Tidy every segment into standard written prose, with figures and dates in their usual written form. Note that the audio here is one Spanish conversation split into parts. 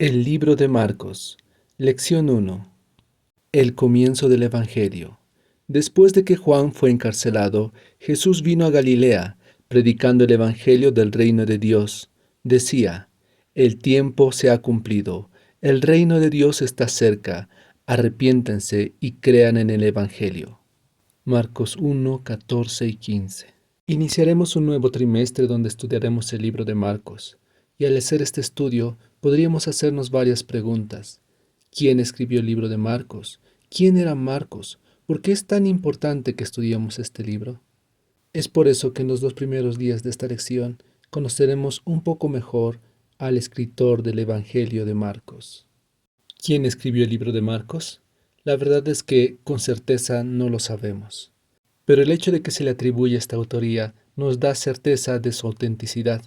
El libro de Marcos. Lección 1. El comienzo del Evangelio. Después de que Juan fue encarcelado, Jesús vino a Galilea, predicando el Evangelio del reino de Dios. Decía: El tiempo se ha cumplido, el reino de Dios está cerca, arrepiéntanse y crean en el Evangelio. Marcos 1, 14 y 15. Iniciaremos un nuevo trimestre donde estudiaremos el libro de Marcos, y al hacer este estudio podríamos hacernos varias preguntas. ¿Quién escribió el libro de Marcos? ¿Quién era Marcos? ¿Por qué es tan importante que estudiemos este libro? Es por eso que en los 2 primeros días de esta lección conoceremos un poco mejor al escritor del Evangelio de Marcos. ¿Quién escribió el libro de Marcos? La verdad es que con certeza no lo sabemos. Pero el hecho de que se le atribuya esta autoría nos da certeza de su autenticidad,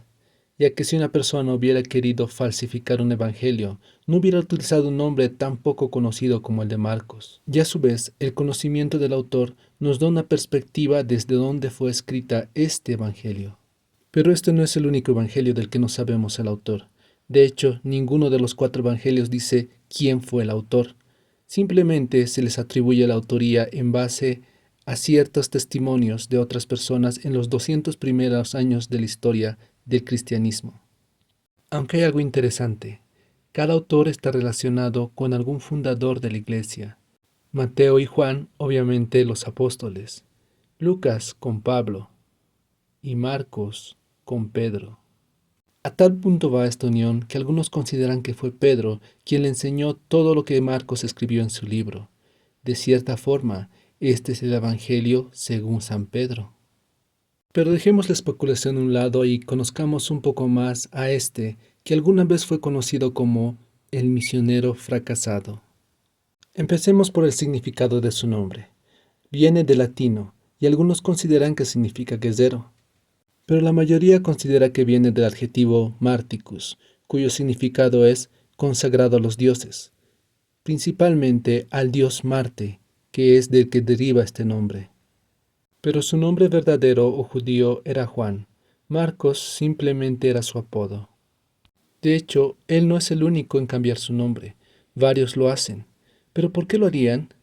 ya que si una persona hubiera querido falsificar un evangelio, no hubiera utilizado un nombre tan poco conocido como el de Marcos. Y a su vez, el conocimiento del autor nos da una perspectiva desde donde fue escrita este evangelio. Pero este no es el único evangelio del que no sabemos el autor. De hecho, ninguno de los 4 evangelios dice quién fue el autor. Simplemente se les atribuye la autoría en base a ciertos testimonios de otras personas en los 200 primeros años de la historia del cristianismo. Aunque hay algo interesante, cada autor está relacionado con algún fundador de la iglesia. Mateo y Juan, obviamente los apóstoles, Lucas con Pablo y Marcos con Pedro. A tal punto va esta unión que algunos consideran que fue Pedro quien le enseñó todo lo que Marcos escribió en su libro. De cierta forma, este es el Evangelio según San Pedro. Pero dejemos la especulación a un lado y conozcamos un poco más a este que alguna vez fue conocido como el misionero fracasado. Empecemos por el significado de su nombre. Viene del latino y algunos consideran que significa guerrero, pero la mayoría considera que viene del adjetivo marticus, cuyo significado es consagrado a los dioses, principalmente al dios Marte, que es del que deriva este nombre. Pero su nombre verdadero o judío era Juan. Marcos simplemente era su apodo. De hecho, él no es el único en cambiar su nombre. Varios lo hacen. ¿Pero por qué lo harían?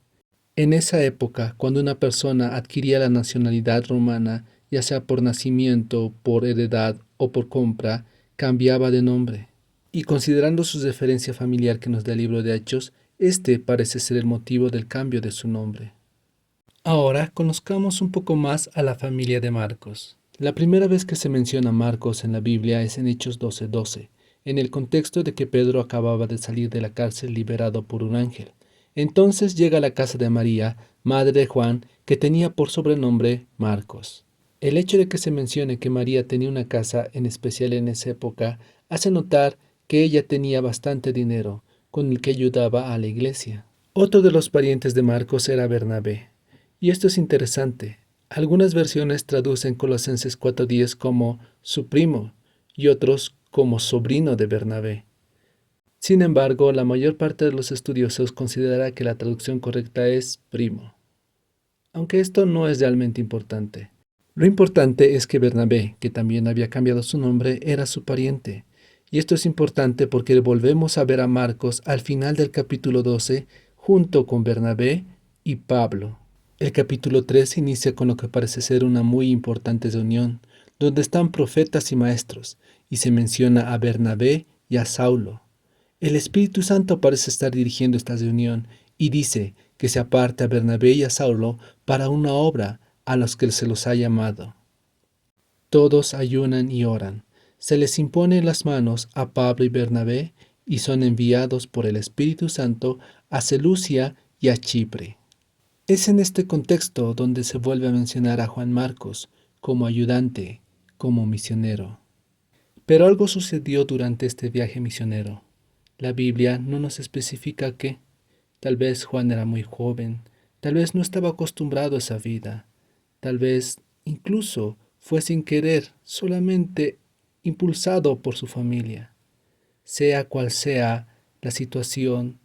En esa época, cuando una persona adquiría la nacionalidad romana, ya sea por nacimiento, por heredad o por compra, cambiaba de nombre. Y considerando su referencia familiar que nos da el libro de Hechos, este parece ser el motivo del cambio de su nombre. Ahora conozcamos un poco más a la familia de Marcos. La primera vez que se menciona a Marcos en la Biblia es en Hechos 12:12, en el contexto de que Pedro acababa de salir de la cárcel liberado por un ángel. Entonces llega a la casa de María, madre de Juan, que tenía por sobrenombre Marcos. El hecho de que se mencione que María tenía una casa, en especial en esa época, hace notar que ella tenía bastante dinero, con el que ayudaba a la iglesia. Otro de los parientes de Marcos era Bernabé. Y esto es interesante. Algunas versiones traducen Colosenses 4:10 como su primo y otros como sobrino de Bernabé. Sin embargo, la mayor parte de los estudiosos considera que la traducción correcta es primo, aunque esto no es realmente importante. Lo importante es que Bernabé, que también había cambiado su nombre, era su pariente. Y esto es importante porque volvemos a ver a Marcos al final del capítulo 12 junto con Bernabé y Pablo. El capítulo 3 inicia con lo que parece ser una muy importante reunión, donde están profetas y maestros, y se menciona a Bernabé y a Saulo. El Espíritu Santo parece estar dirigiendo esta reunión y dice que se aparte a Bernabé y a Saulo para una obra a los que se los ha llamado. Todos ayunan y oran. Se les impone las manos a Pablo y Bernabé y son enviados por el Espíritu Santo a Seleucia y a Chipre. Es en este contexto donde se vuelve a mencionar a Juan Marcos como ayudante, como misionero. Pero algo sucedió durante este viaje misionero. La Biblia no nos especifica qué. Tal vez Juan era muy joven, tal vez no estaba acostumbrado a esa vida, tal vez incluso fue sin querer, solamente impulsado por su familia. Sea cual sea la situación,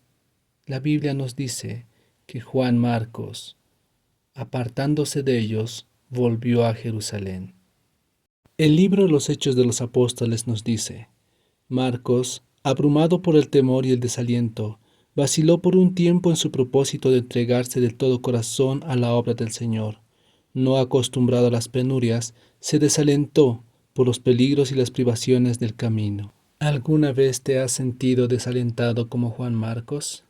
la Biblia nos dice que Juan Marcos, apartándose de ellos, volvió a Jerusalén. El libro Los Hechos de los Apóstoles nos dice: Marcos Abrumado por el temor y el desaliento, vaciló por un tiempo en su propósito de entregarse de todo corazón a la obra del Señor. No acostumbrado a las penurias, se desalentó por los peligros y las privaciones del camino. ¿Alguna vez te has sentido desalentado como Juan Marcos?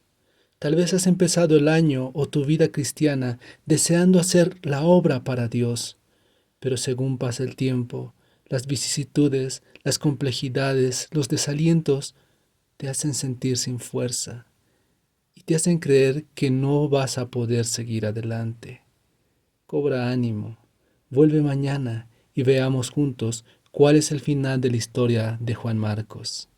Tal vez has empezado el año o tu vida cristiana deseando hacer la obra para Dios, pero según pasa el tiempo, las vicisitudes, las complejidades, los desalientos te hacen sentir sin fuerza y te hacen creer que no vas a poder seguir adelante. Cobra ánimo, vuelve mañana y veamos juntos cuál es el final de la historia de Juan Marcos.